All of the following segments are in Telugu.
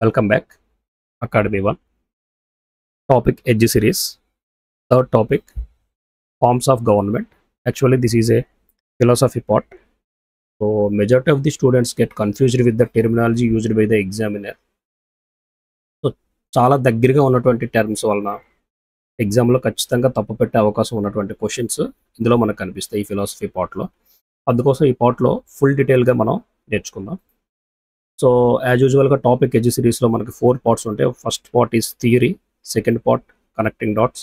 Welcome back, Academy 1. Topic Edge series. Third topic, forms of government. Actually, this is a philosophy part. So, majority of the students get confused with the terminology used by the examiner. So, చాలా దగ్గరగా ఉన్నటువంటి టర్మ్స్ వలన ఎగ్జామ్లో ఖచ్చితంగా తప్పు పెట్టే అవకాశం ఉన్నటువంటి క్వశ్చన్స్ ఇందులో మనకు కనిపిస్తాయి ఈ ఫిలాసఫీ పార్ట్లో. అందుకోసం ఈ పార్ట్లో ఫుల్ డీటెయిల్గా మనం నేర్చుకుందాం. సో యాజ్ యూజువల్గా టాపిక్ ఎడ్జ్ సిరీస్లో మనకి 4 పార్ట్స్ ఉంటాయి. First part is theory, second part connecting dots,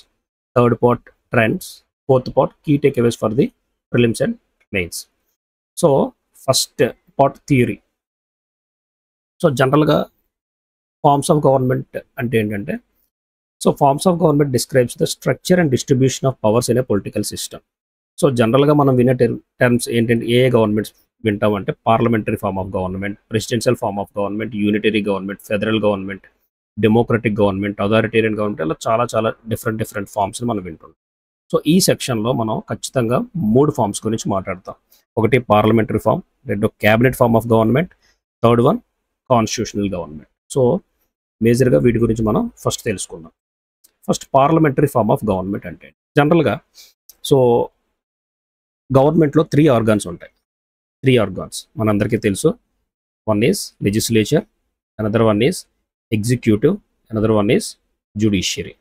third part trends, fourth part key takeaways for the prelims and mains. So first part theory. So జనరల్గా ఫార్మ్స్ ఆఫ్ గవర్నమెంట్ అంటే ఏంటంటే, so forms of government describes the structure and distribution of powers in a political system. So జనరల్గా మనం వినే టర్మ్స్ ఏంటంటే, ఏ governments వింటామంటే parliamentary form of government, presidential form of government, unitary government, federal government, democratic government, authoritarian government, ఇలా చాలా డిఫరెంట్ ఫార్మ్స్ని మనం వింటున్నాం. సో ఈ సెక్షన్లో మనం ఖచ్చితంగా 3 ఫార్మ్స్ గురించి మాట్లాడతాం. ఒకటి పార్లమెంటరీ ఫార్మ్, రెండు cabinet form of government, third one constitutional government. So మేజర్గా వీటి గురించి మనం ఫస్ట్ తెలుసుకుందాం. First parliamentary form of government అంటే జనరల్గా సో గవర్నమెంట్లో 3 ఆర్గాన్స్ ఉంటాయి. 3 ఆర్గాన్స్ మనందరికీ తెలుసు. One is legislature, another one is executive, another one is judiciary.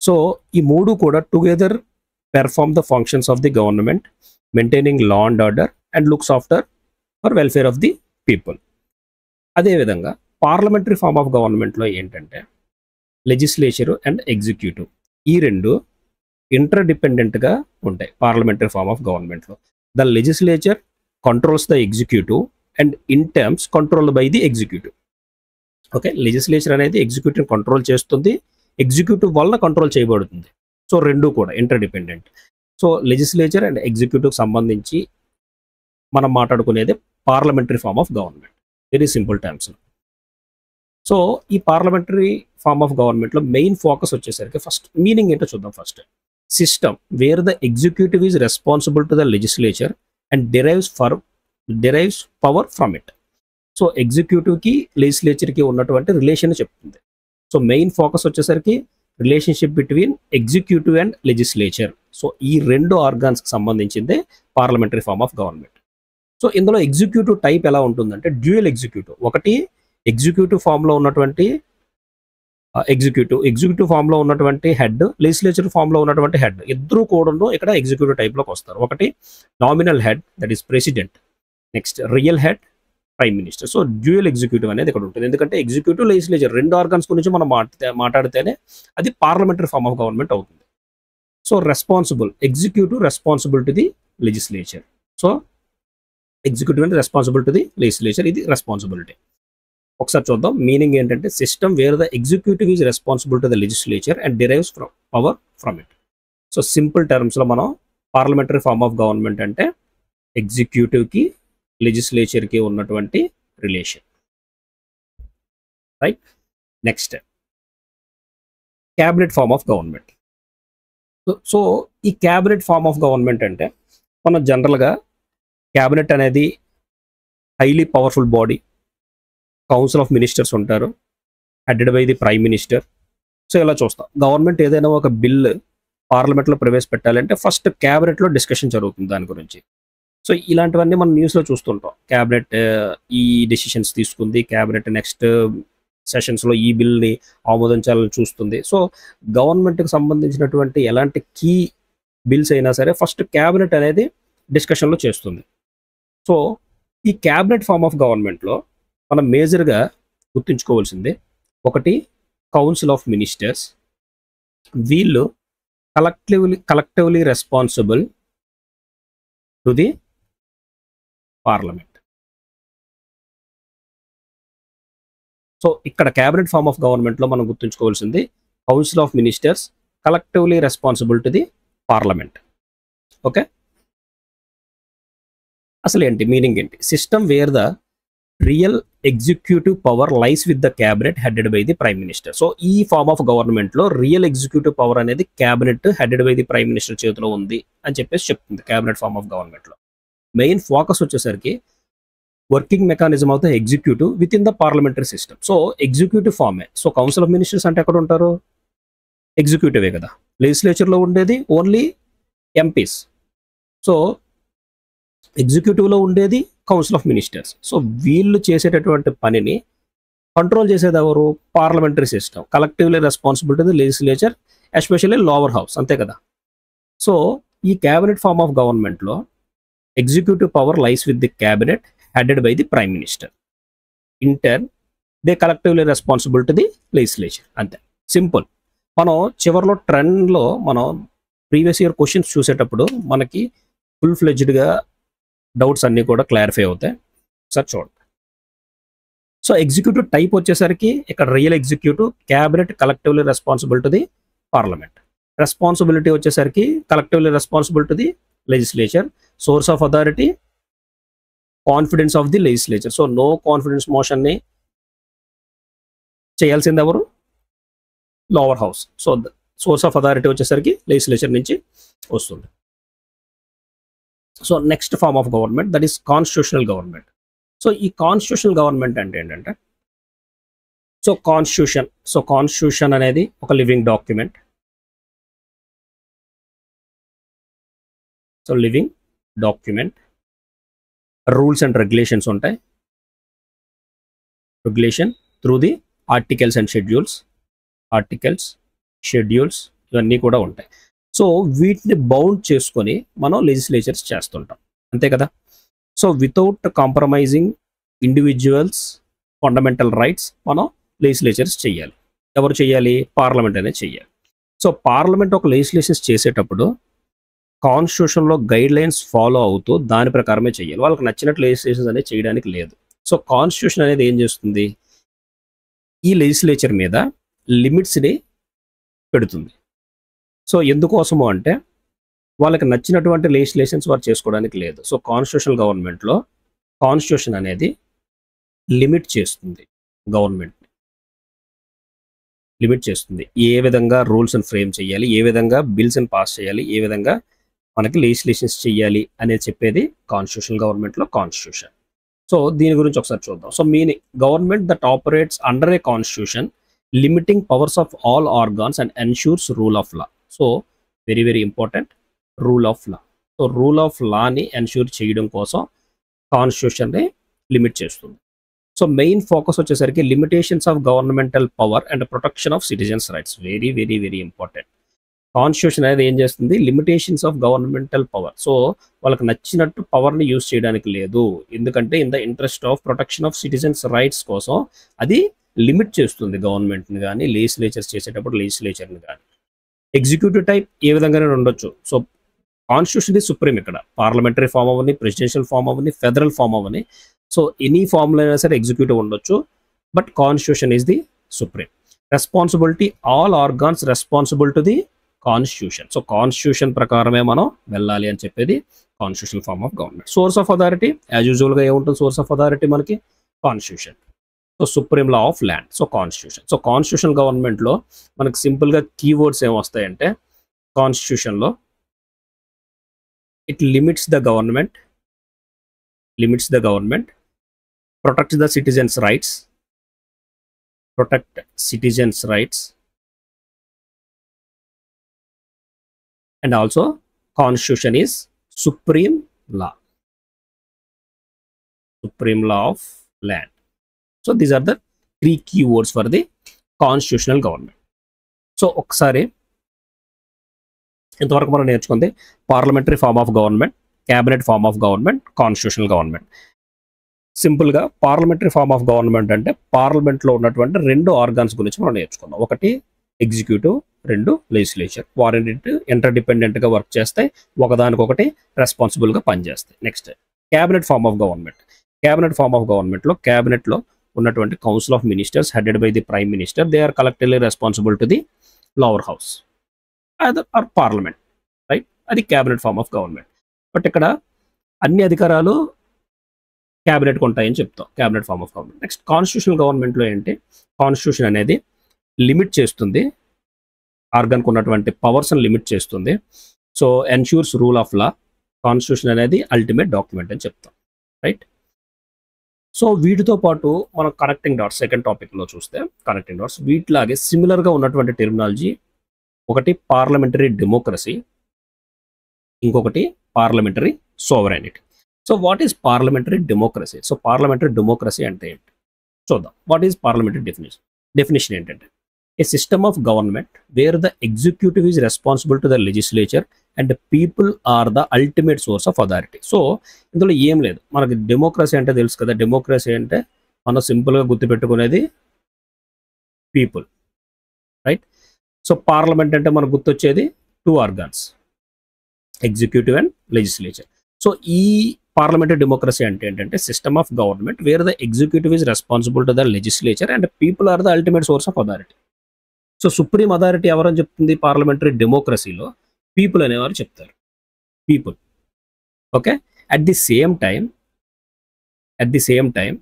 So ఈ 3 కూడా together perform the functions of the government, maintaining law and order and looks after for welfare of the people. అదేవిధంగా పార్లమెంటరీ ఫార్మ్ ఆఫ్ గవర్నమెంట్లో ఏంటంటే లెజిస్లేచర్ అండ్ ఎగ్జిక్యూటివ్ ఈ రెండు ఇంటర్ డిపెండెంట్గా ఉంటాయి. పార్లమెంటరీ ఫార్మ్ ఆఫ్ గవర్నమెంట్లో the legislature controls the executive and in terms controlled by the executive. Okay, legislature అనేది ఎగ్జిక్యూటివ్ కంట్రోల్ చేస్తుంది, ఎగ్జిక్యూటివ్ వల్ల కంట్రోల్ చేయబడుతుంది. సో రెండు కూడా interdependent. So legislature and ఎగ్జిక్యూటివ్కి సంబంధించి మనం మాట్లాడుకునేది parliamentary form of government. Very simple terms. So ఈ పార్లమెంటరీ ఫార్మ్ ఆఫ్ గవర్నమెంట్లో మెయిన్ ఫోకస్ వచ్చేసరికి ఫస్ట్ మీనింగ్ ఏంటో చూద్దాం. First system where the executive is responsible to the legislature and derives power from it. So ఎగ్జిక్యూటివ్కి లెజిస్లేచర్కి ఉన్నటువంటి రిలేషన్ చెప్తుంది. సో మెయిన్ ఫోకస్ వచ్చేసరికి relationship between executive and legislature. So ఈ 2 ఆర్గాన్స్కి సంబంధించిందే parliamentary form of government. So ఇందులో ఎగ్జిక్యూటివ్ టైప్ ఎలా ఉంటుందంటే డ్యూయల్ ఎగ్జిక్యూటివ్. ఒకటి ఎగ్జిక్యూటివ్ ఫామ్లో ఉన్నటువంటి ఎగ్జిక్యూటివ్ ఫామ్లో ఉన్నటువంటి హెడ్, లెజిస్లేచర్ ఫామ్లో ఉన్నటువంటి హెడ్, ఇద్దరు కూడా ఇక్కడ ఎగ్జిక్యూటివ్ టైప్లోకి వస్తారు. ఒకటి nominal head, that is president. Next real head, prime minister. So dual executive అనేది ఇక్కడ ఉంటుంది. ఎందుకంటే ఎగ్జిక్యూటివ్, లెజిస్లేచర్ 2 ఆర్గన్స్ గురించి మనం మాట్లాడితేనే అది పార్లమెంటరీ ఫార్మ్ ఆఫ్ గవర్నమెంట్ అవుతుంది. So executive responsible to the legislature. So executive అంటే రెస్పాన్సిబుల్ టు ది లెజిస్లేచర్, ఇది రెస్పాన్సిబిలిటీ. ఒకసారి చూద్దాం మీనింగ్ ఏంటంటే, system where the executive is responsible to the legislature and derives power from it. So simple టర్మ్స్లో మనం పార్లమెంటరీ ఫార్మ్ ఆఫ్ గవర్నమెంట్ అంటే ఎగ్జిక్యూటివ్కి లెజిస్లేచర్కి ఉన్నటువంటి relation. Right. Next cabinet form of government. So ఈ క్యాబినెట్ ఫార్మ్ ఆఫ్ గవర్నమెంట్ అంటే మనం జనరల్గా క్యాబినెట్ అనేది highly powerful body, council of ministers ఉంటారు, headed by the prime minister. So ఇలా చూస్తాం. గవర్నమెంట్ ఏదైనా ఒక బిల్ పార్లమెంట్లో ప్రవేశపెట్టాలంటే ఫస్ట్ క్యాబినెట్లో డిస్కషన్ జరుగుతుంది దాని గురించి. సో ఇలాంటివన్నీ మనం న్యూస్లో చూస్తుంటాం. క్యాబినెట్ ఈ డెసిషన్స్ తీసుకుంది, క్యాబినెట్ నెక్స్ట్ సెషన్స్లో ఈ బిల్ని ఆమోదించాలని చూస్తుంది. సో గవర్నమెంట్కి సంబంధించినటువంటి ఎలాంటి కీ బిల్స్ అయినా సరే ఫస్ట్ క్యాబినెట్ అనేది డిస్కషన్లో చేస్తుంది. సో ఈ క్యాబినెట్ ఫార్మ్ ఆఫ్ గవర్నమెంట్లో మనం మేజర్గా గుర్తుంచుకోవాల్సింది ఒకటి కౌన్సిల్ ఆఫ్ మినిస్టర్స్. వీళ్ళు collectively responsible to the parliament. So ఇక్కడ క్యాబినెట్ ఫార్మ్ ఆఫ్ గవర్నమెంట్లో మనం గుర్తుంచుకోవాల్సింది council of ministers collectively responsible to the parliament. Okay, అసలు ఏంటి మీనింగ్ ఏంటి? System where the real executive power lies with the cabinet headed by the prime minister. So ఈ ఫార్మ్ ఆఫ్ గవర్నమెంట్లో రియల్ ఎగ్జిక్యూటివ్ పవర్ అనేది cabinet headed by the prime minister చేతిలో ఉంది అని చెప్పేసి చెప్తుంది క్యాబినెట్ ఫార్మ్ ఆఫ్ గవర్నమెంట్లో. మెయిన్ ఫోకస్ వచ్చేసరికి working mechanism of the executive with in the parliamentary system. So executive ఫామే. సో కౌన్సిల్ ఆఫ్ మినిస్టర్స్ అంటే ఎక్కడ ఉంటారు? ఎగ్జిక్యూటివే కదా. లెజిస్లేచర్లో ఉండేది ఓన్లీ ఎంపీస్. సో ఎగ్జిక్యూటివ్లో ఉండేది కౌన్సిల్ ఆఫ్ మినిస్టర్స్. సో వీళ్ళు చేసేటటువంటి పనిని కంట్రోల్ చేసేది ఎవరు? Parliamentary system. Collectively responsible to the legislature, especially lower house, అంతే కదా. సో ఈ క్యాబినెట్ ఫార్మ్ ఆఫ్ గవర్నమెంట్లో executive power lies with the cabinet headed by the prime minister. In turn they collectively responsible to the legislature, అంతే, సింపుల్. మనం చివరిలో ట్రెండ్లో మనం ప్రీవియస్ ఇయర్ క్వశ్చన్స్ చూసేటప్పుడు మనకి ఫుల్ ఫ్లెడ్జ్డ్గా డౌట్స్ అన్నీ కూడా క్లారిఫై అవుతాయి. సార్ చూడండి. సో ఎగ్జిక్యూటివ్ టైప్ వచ్చేసరికి ఇక్కడ real executive, cabinet collectively responsible to the parliament. Responsibility వచ్చేసరికి collectively responsible to the legislature. Source of authority confidence of the legislature. So no confidence మోషన్ని చేయాల్సింది ఎవరు? Lower house. So source of authority వచ్చేసరికి లెజిస్లేచర్ నుంచి వస్తుంది. So next form of government that is constitutional government. So ఈ కాన్స్టిట్యూషనల్ గవర్నమెంట్ అంటే ఏంటంటే, సో కాన్స్టిట్యూషన్ అనేది ఒక living document. So living document, rules and regulations ఉంటాయి. Regulation through the articles and schedules, ఇవన్నీ కూడా ఉంటాయి. సో వీటిని బౌండ్ చేసుకొని మనం లెజిస్లేచర్స్ చేస్తుంటాం, అంతే కదా. So without compromising individuals fundamental rights మనం లెజిస్లేచర్స్ చేయాలి. ఎవరు చేయాలి? పార్లమెంట్ అనేది చేయాలి. సో పార్లమెంట్ ఒక లెజిస్లేషన్స్ చేసేటప్పుడు కాన్స్టిట్యూషన్లో గైడ్ లైన్స్ ఫాలో అవుతూ దాని ప్రకారమే చేయాలి. వాళ్ళకి నచ్చినట్లు లెజిస్లేషన్స్ అనేది చేయడానికి లేదు. సో కాన్స్టిట్యూషన్ అనేది ఏం చేస్తుంది? ఈ లెజిస్లేచర్ మీద లిమిట్స్ని పెడుతుంది. సో ఎందుకోసము అంటే వాళ్ళకి నచ్చినటువంటి లెజిస్లేషన్స్ వారు చేసుకోవడానికి లేదు. సో కాన్స్టిట్యూషనల్ గవర్నమెంట్లో కాన్స్టిట్యూషన్ అనేది లిమిట్ చేస్తుంది, గవర్నమెంట్ లిమిట్ చేస్తుంది. ఏ విధంగా రూల్స్ని ఫ్రేమ్ చేయాలి, ఏ విధంగా బిల్స్ని పాస్ చేయాలి, ఏ విధంగా మనకి లెజిస్లేషన్స్ చేయాలి అనేది చెప్పేది కాన్స్టిట్యూషనల్ గవర్నమెంట్లో కాన్స్టిట్యూషన్. సో దీని గురించి ఒకసారి చూద్దాం. So meaning government that operates under a constitution limiting powers of all organs and ensures rule of law. So very very important, rule of law. So rule of లాని ఎన్ష్యూర్ చేయడం కోసం కాన్స్టిట్యూషన్ని లిమిట్ చేస్తుంది. సో మెయిన్ ఫోకస్ వచ్చేసరికి limitations of governmental power and protection of citizens rights. Very very very important. Constitution అనేది ఏం చేస్తుంది? Limitations of governmental power. So వాళ్ళకి నచ్చినట్టు పవర్ని యూజ్ చేయడానికి లేదు, ఎందుకంటే in the interest of protection of citizens rights కోసం అది లిమిట్ చేస్తుంది గవర్నమెంట్ని కానీ, లెజిస్లేచర్స్ చేసేటప్పుడు లెజిస్లేచర్ని కానీ. ఎగ్జిక్యూటివ్ టైప్ ఏ విధంగానే ఉండొచ్చు. సో కాన్స్టిట్యూషన్ ఇది సుప్రీం. ఇక్కడ పార్లమెంటరీ ఫామ్ అవ్వని, ప్రెసిడెన్షియల్ ఫామ్ అవ్వని, ఫెడరల్ ఫామ్ అవ్వని, సో ఎనీ ఫామ్లో అయినా సరే ఎగ్జిక్యూటివ్ ఉండొచ్చు, but constitution is the supreme. Responsibility all organs responsible to the constitution. So constitution ప్రకారమే మనం వెళ్ళాలి అని చెప్పేది constitutional form of government. Source of authority as యూజువల్గా ఏముంటుంది? సోర్స్ ఆఫ్ అథారిటీ మనకి constitution. So supreme law of land. So constitution. So constitution గవర్నమెంట్లో మనకి సింపుల్గా కీవర్డ్స్ ఏమొస్తాయంటే, కాన్స్టిట్యూషన్లో it limits the government, protect the citizens' rights, and also constitution is supreme law of land. So these are the three keywords for the constitutional government. So ఒకసారి ఇంతవరకు మనం నేర్చుకుంది parliamentary form of government, cabinet form of government, constitutional government. సింపుల్గా పార్లమెంటరీ ఫార్మ్ ఆఫ్ గవర్నమెంట్ అంటే పార్లమెంట్లో ఉన్నటువంటి రెండు ఆర్గాన్స్ గురించి మనం నేర్చుకున్నాం. ఒకటి ఎగ్జిక్యూటివ్, రెండు లెజిస్లేచర్. వారెంటి ఇంటర్ డిపెండెంట్గా వర్క్ చేస్తాయి, ఒకదానికొకటి రెస్పాన్సిబుల్గా పనిచేస్తాయి. Next cabinet form of government. Cabinet form of గవర్నమెంట్లో క్యాబినెట్లో ఉన్నటువంటి council of ministers headed by the prime minister, they are collectively responsible to the lower house or parliament, right? అది cabinet form of government. But ఇక్కడ అన్ని అధికారాలు క్యాబినెట్కి ఉంటాయని చెప్తాం, cabinet form of government. Next constitutional గవర్నమెంట్లో ఏంటి? కాన్స్టిట్యూషన్ అనేది లిమిట్ చేస్తుంది, ఆర్గాన్కి ఉన్నటువంటి పవర్స్ని లిమిట్ చేస్తుంది. So ensures rule of law. Constitution అనేది అల్టిమేట్ డాక్యుమెంట్ అని చెప్తాం, రైట్? సో వీటితో పాటు మనం కనెక్టింగ్ డాట్స్ సెకండ్ టాపిక్లో చూస్తే కనెక్టింగ్ డాట్స్ వీటిలాగే సిమిలర్గా ఉన్నటువంటి టెర్మినాలజీ ఒకటి పార్లమెంటరీ డెమోక్రసీ, ఇంకొకటి parliamentary sovereignty. So what is parliamentary democracy? So parliamentary democracy అంటే ఏంటి చూద్దాం. వాట్ ఈస్ పార్లమెంటరీ డెఫినేషన్ ఏంటంటే a system of government where the executive is responsible to the legislature and people are the ultimate source of authority. So ఇందులో ఏం లేదు, మనకి డెమోక్రసీ అంటే తెలుసు కదా. డెమోక్రసీ అంటే మనం సింపుల్గా గుర్తుపెట్టుకునేది పీపుల్, రైట్? సో పార్లమెంట్ అంటే మనకు గుర్తొచ్చేది 2 organs, executive and legislature. So ఈ పార్లమెంటరీ డెమోక్రసీ అంటే ఏంటంటే system of government where the executive is responsible to the legislature and people are the ultimate source of authority. So supreme authority ఎవరని చెప్తుంది పార్లమెంటరీ డెమోక్రసీలో? పీపుల్ అనేవారు చెప్తారు, people. Okay, at the same time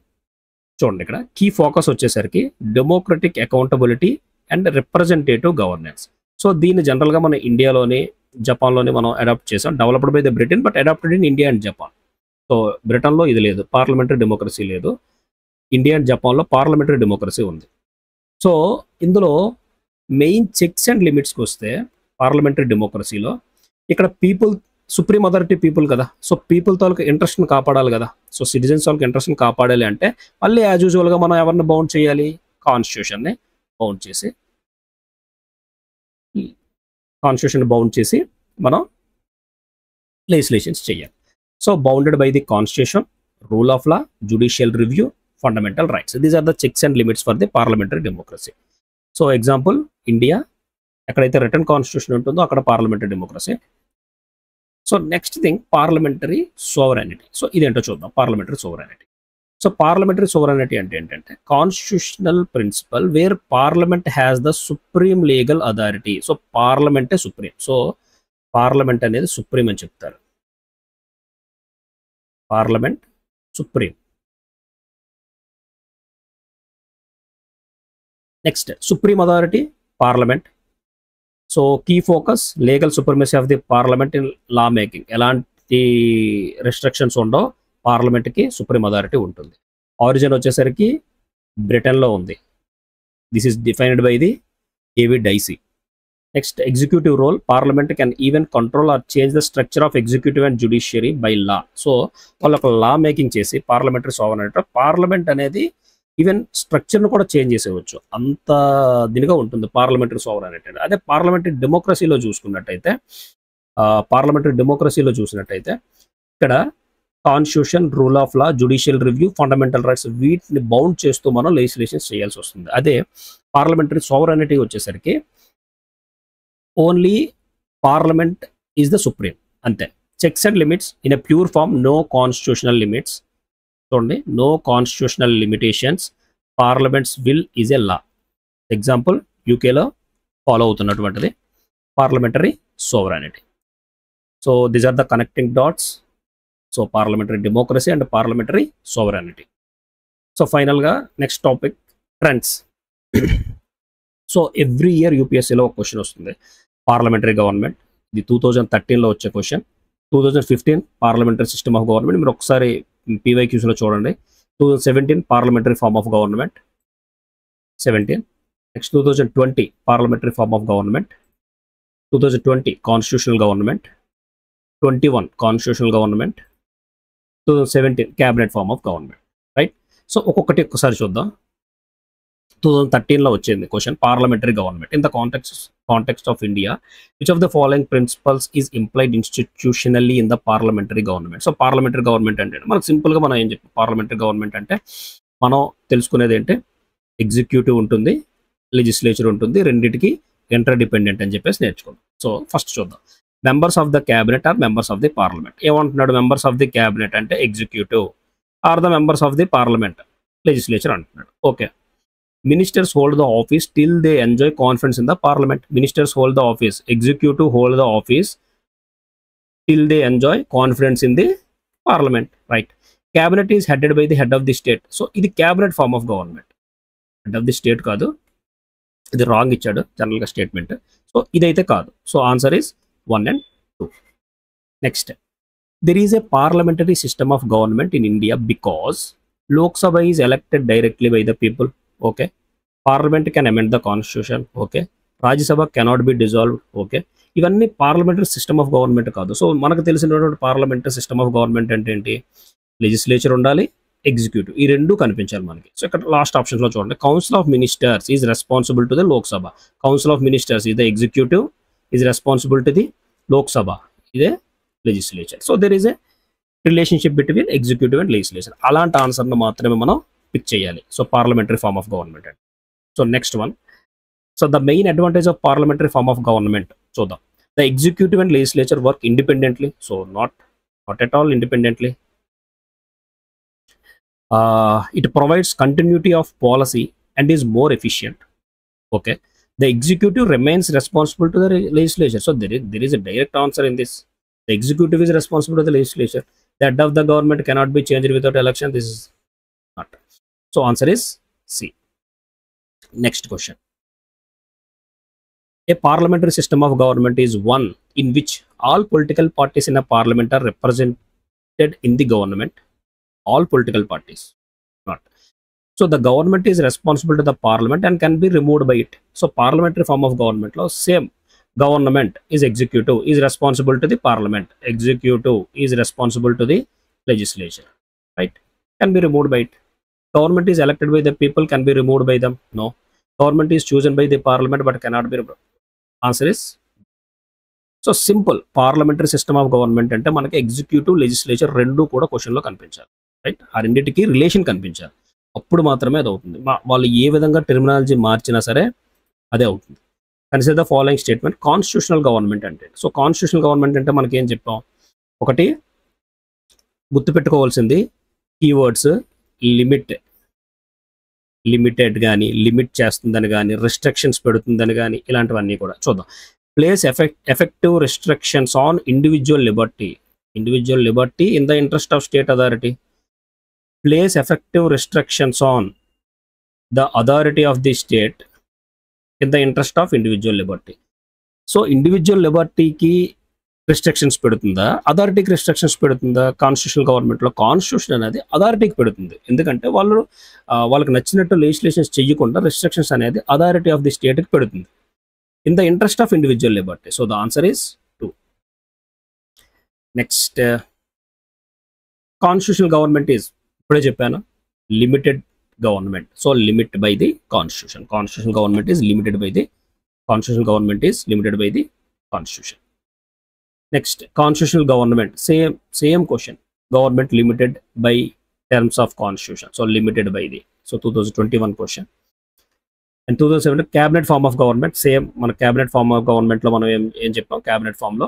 చూడండి, ఇక్కడ కీ ఫోకస్ వచ్చేసరికి democratic accountability and representative governance. So దీన్ని జనరల్గా మన ఇండియాలోని జపాన్లోని మనం అడాప్ట్ చేసాం, developed by the Britain but adapted in India and Japan. So బ్రిటన్లో ఇది లేదు, పార్లమెంటరీ డెమోక్రసీ లేదు. ఇండియా అండ్ జపాన్లో పార్లమెంటరీ డెమోక్రసీ ఉంది. సో ఇందులో మెయిన్ చెక్స్ అండ్ లిమిట్స్కి వస్తే పార్లమెంటరీ డెమోక్రసీలో ఇక్కడ పీపుల్, సుప్రీం అథారిటీ పీపుల్ కదా. సో పీపుల్ తాలూకు ఇంట్రెస్ట్ని కాపాడాలి కదా. సో సిటిజన్స్ తాలూకు ఇంట్రెస్ట్ని కాపాడాలి అంటే మళ్ళీ యాజ్ యూజువల్గా మనం ఎవరిని బౌండ్ చేయాలి? కాన్స్టిట్యూషన్ని బౌండ్ చేసి మనం లెజిస్లేషన్స్ చేయాలి. So bounded by the constitution, rule of law, judicial review, fundamental rights. These are the checks and limits for the parliamentary democracy. So example India, ఎక్కడైతే రిటర్న్ కాన్స్టిట్యూషన్ ఉంటుందో అక్కడ parliamentary democracy. So next thing parliamentary sovereignty. So ఇదేంటో చూద్దాం. Parliamentary sovereignty. So parliamentary sovereignty అంటే ఏంటంటే constitutional principle where parliament has the supreme legal authority. So పార్లమెంటే సుప్రీం. సో పార్లమెంట్ అనేది సుప్రీం అని చెప్తారు, parliament supreme. Next supreme authority parliament. So key focus legal supremacy of the parliament in law making. ఎలాంటి రెస్ట్రిక్షన్స్ ఉండో పార్లమెంట్కి సుప్రీం అథారిటీ ఉంటుంది. ఆరిజిన్ వచ్చేసరికి బ్రిటన్లో ఉంది. This is defined by the A V Dicey. Next executive role, parliament can even control or change the structure of executive and judiciary by law. So వాళ్ళు ఒక లా మేకింగ్ చేసి పార్లమెంటరీ సోవరైనిటీ, పార్లమెంట్ అనేది ఈవెన్ స్ట్రక్చర్ను కూడా చేంజ్ చేసేవచ్చు, అంత దీనిగా ఉంటుంది పార్లమెంటరీ సోవరైనిటీ. అదే పార్లమెంటరీ డెమోక్రసీలో చూసినట్టయితే ఇక్కడ constitution, rule of law, judicial review, fundamental rights వీటిని బౌండ్ చేస్తూ మనం లెజిస్లేషన్స్ చేయాల్సి వస్తుంది. అదే పార్లమెంటరీ సోవరైనిటీ వచ్చేసరికి only parliament is the supreme, అంతే. Checks and limits in a pure form, no constitutional limits. చూడండి, no constitutional limitations, parliament's will is a law. Example యూకేలో ఫాలో అవుతున్నటువంటిది parliamentary sovereignty. So these are the connecting dots. So parliamentary democracy and parliamentary sovereignty. So ఫైనల్గా next topic trends. So every year యూపీఎస్సీలో ఒక క్వశ్చన్ వస్తుంది, పార్లమెంటరీ గవర్నమెంట్. ఇది 2013లో వచ్చే question. 2015 parliamentary system of government, మీరు ఒకసారి పీవైక్యూస్లో చూడండి. 2017 parliamentary form of government 17. Next 2020 parliamentary form of government, 2020 constitutional government, 21 constitutional government, 2017 cabinet form of government, right? So ఒక్కసారి చూద్దాం. 2013లో వచ్చింది question, parliamentary government. In the context of India, which of the following principles is implied institutionally in the parliamentary government? So parliamentary government అంటే మనకు సింపుల్గా మనం ఏం చెప్పాం, పార్లమెంటరీ గవర్నమెంట్ అంటే మనం తెలుసుకునేది ఏంటి, ఎగ్జిక్యూటివ్ ఉంటుంది, లెజిస్లేచర్ ఉంటుంది, రెండింటికి ఇంటర్ డిపెండెంట్ అని చెప్పేసి నేర్చుకున్నాం. సో ఫస్ట్ చూద్దాం, members of the cabinet or members of the parliament. ఏమంటున్నాడు, మెంబర్స్ ఆఫ్ ది క్యాబినెట్ అంటే executive, or the members of the parliament legislature అంటున్నాడు. Okay. Ministers hold the office till they enjoy confidence in the parliament. Ministers hold the office, executive hold the office till they enjoy confidence in the parliament, right? Cabinet is headed by the head of the state. So ఇది cabinet form of government, head of the state కాదు, ఇది రాంగ్ ఇచ్చాడు జనరల్గా స్టేట్మెంట్. సో ఇదైతే కాదు. So answer is 1 and 2. Next, there is a parliamentary system of government in India because Lok Sabha is elected directly by the people. Okay. Parliament can amend the constitution. Okay. Rajya Sabha cannot be dissolved. Okay. ఇవన్నీ పార్లమెంటరీ సిస్టమ్ ఆఫ్ గవర్నమెంట్ కాదు. సో మనకు తెలిసినటువంటి పార్లమెంటరీ సిస్టమ్ ఆఫ్ గవర్నమెంట్ అంటే ఏంటి? లెజిస్లేచర్ ఉండాలి, ఎగ్జిక్యూటివ్, ఈ రెండు కనిపించాలి మనకి. సో ఇక్కడ లాస్ట్ ఆప్షన్స్లో చూడండి, council of ministers is responsible to the Lok Sabha. Council of ministers is the executive, is responsible to the Lok Sabha, ఇదే legislature. So there is a relationship between executive and legislature. అలాంటి ఆన్సర్ను మాత్రమే మనం పిక్ చేయాలి. So parliamentary form of government అండి. So next one, so the main advantage of parliamentary form of government చూద్దాం. The executive and legislature work independently. So not at all independently. It provides continuity of policy and is more efficient. Okay. The executive remains responsible to the legislature. So there is a direct answer in this. The executive is responsible to the legislature. The head of the government cannot be changed without election. This is not. So answer is C. Next question. A parliamentary system of government is one in which all political parties in a parliament are represented in the government. All political parties, not. So the government is responsible to the parliament and can be removed by it. So parliamentary form of government law, same. Government is executive, is responsible to the parliament. Executive is responsible to the legislature, right? Can be removed by it. Government is elected by the people, can be removed by them. No. Government is chosen by the parliament but cannot be removed. Answer is, so simple. Parliamentary system of government అంటే మనకి ఎగ్జిక్యూటివ్, లెజిస్లేచర్ రెండు కూడా క్వశ్చన్లో కనిపించాలి, రైట్? ఆ రెండింటికి రిలేషన్ కనిపించాలి, అప్పుడు మాత్రమే అది అవుతుంది. వాళ్ళు ఏ విధంగా టెర్మినాలజీ మార్చినా సరే అదే అవుతుంది. Consider the following statement. Constitutional government అంటే, సో కాన్స్టిట్యూషనల్ గవర్నమెంట్ అంటే మనకి ఏం చెప్పాం? ఒకటి గుర్తుపెట్టుకోవాల్సింది కీవర్డ్స్, లిమిటెడ్ కానీ, లిమిట్ చేస్తుందని కానీ, రిస్ట్రిక్షన్స్ పెడుతుందని కానీ, ఇలాంటివన్నీ కూడా చూద్దాం. Place effective restrictions on individual liberty in the interest of state authority. Place effective restrictions on the authority of the state in the interest of individual liberty. So individual liberty ki restrictions pedutunda, authority ki restrictions pedutunda. Constitutional government lo constitution anedi authority ki pedutundi, endukante వాళ్ళకి నచ్చినట్టు లెజిస్లేషన్స్ చేయకుండా restrictions అనేది authority of the state కి పెడుతుంది, in the interest of individual liberty. So the answer is 2. Next, constitutional government is, ipude cheppanu, limited government. So limit by the constitution. Constitutional government is limited by the constitution. Next, constitutional government, same question. Government limited by terms of constitution. So limited by the, so 2021 question. And 2007 cabinet form of government, same. మన cabinet form of government లో మనం ఏం చెప్పాం? cabinet form లో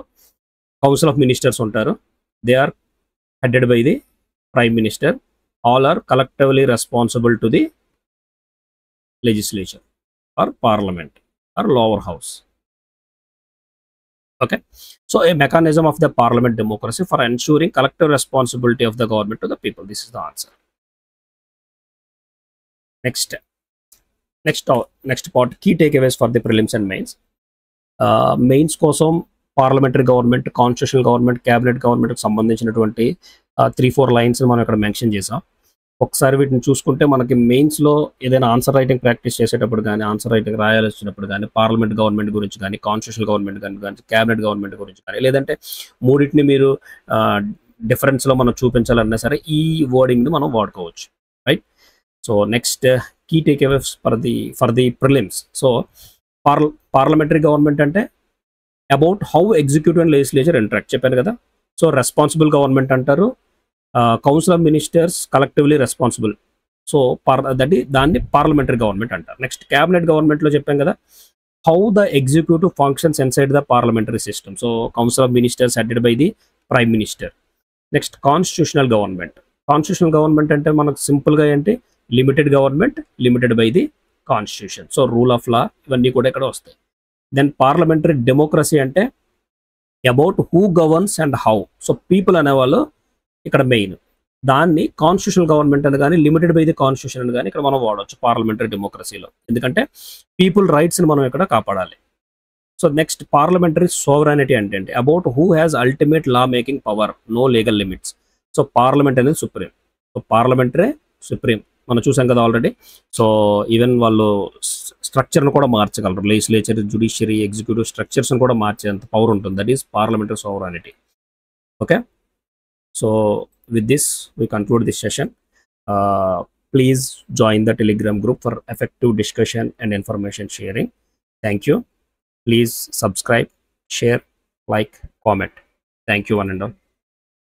council of ministers ఉంటారు. They are headed by the prime minister. All are collectively responsible to the legislature or parliament or lower house. Okay. So a mechanism of the parliament democracy for ensuring collective responsibility of the government to the people. This is the answer. Next part, key takeaways for the prelims and mains. Mains కోసం parliamentary government, constitutional government, cabinet గవర్నమెంట్కి సంబంధించినటువంటి 3-4 లైన్స్ మనం ఇక్కడ మెన్షన్ చేసాం. ఒకసారి వీటిని చూసుకుంటే మనకి మెయిన్స్లో ఏదైనా ఆన్సర్ రైటింగ్ ప్రాక్టీస్ చేసేటప్పుడు కానీ, ఆన్సర్ రైటింగ్ రాయాల్సి వచ్చినప్పుడు కానీ, పార్లమెంట్ గవర్నమెంట్ గురించి కానీ, కాన్స్టిట్యూషనల్ గవర్నమెంట్ కానీ, క్యాబినెట్ గవర్నమెంట్ గురించి కానీ, లేదంటే మూడింటిని మీరు డిఫరెన్స్లో మనం చూపించాలన్నా సరే ఈ వర్డింగ్ని మనం వాడుకోవచ్చు, right? So next key takeaways for the prelims. So parliamentary government ante about how executive and legislature interact cheppanu kada. So responsible government antaru, council of ministers collectively responsible. So danni parliamentary government antaru. Next, cabinet government lo cheppam kada, how the executive functions inside the parliamentary system. So council of ministers headed by the prime minister. Next, constitutional government ante manaku simple ga enti limited government, limited by the constitution. So rule of లా ఇవన్నీ కూడా ఇక్కడ వస్తాయి. దెన్ పార్లమెంటరీ డెమోక్రసీ అంటే about who governs and how. So people అనేవాళ్ళు ఇక్కడ మెయిన్. దాన్ని కాన్స్టిట్యూషనల్ గవర్నమెంట్ అని కానీ, లిమిటెడ్ బై ది కాన్స్టిట్యూషన్ అని కానీ ఇక్కడ మనం వాడవచ్చు పార్లమెంటరీ డెమోక్రసీలో, ఎందుకంటే పీపుల్ రైట్స్ని మనం ఇక్కడ కాపాడాలి. సో నెక్స్ట్, పార్లమెంటరీ సోవరానిటీ అంటే ఏంటి? About who has ultimate law making power, no legal limits. So parliament అనేది సుప్రీం. సో పార్లమెంటరీ సుప్రీం మనం చూసాం కదా ఆల్రెడీ. సో ఈవెన్ వాళ్ళు స్ట్రక్చర్ను కూడా మార్చగలరు, లెజిస్లేచర్, జ్యుడిషియరీ, ఎగ్జిక్యూటివ్ స్ట్రక్చర్స్ని కూడా మార్చేంత పవర్ ఉంటుంది. That is parliamentary sovereignty. Okay, so with this we conclude this session. Please join the Telegram group for effective discussion and information sharing. Thank you. Please subscribe, share, like, comment. Thank you one and all.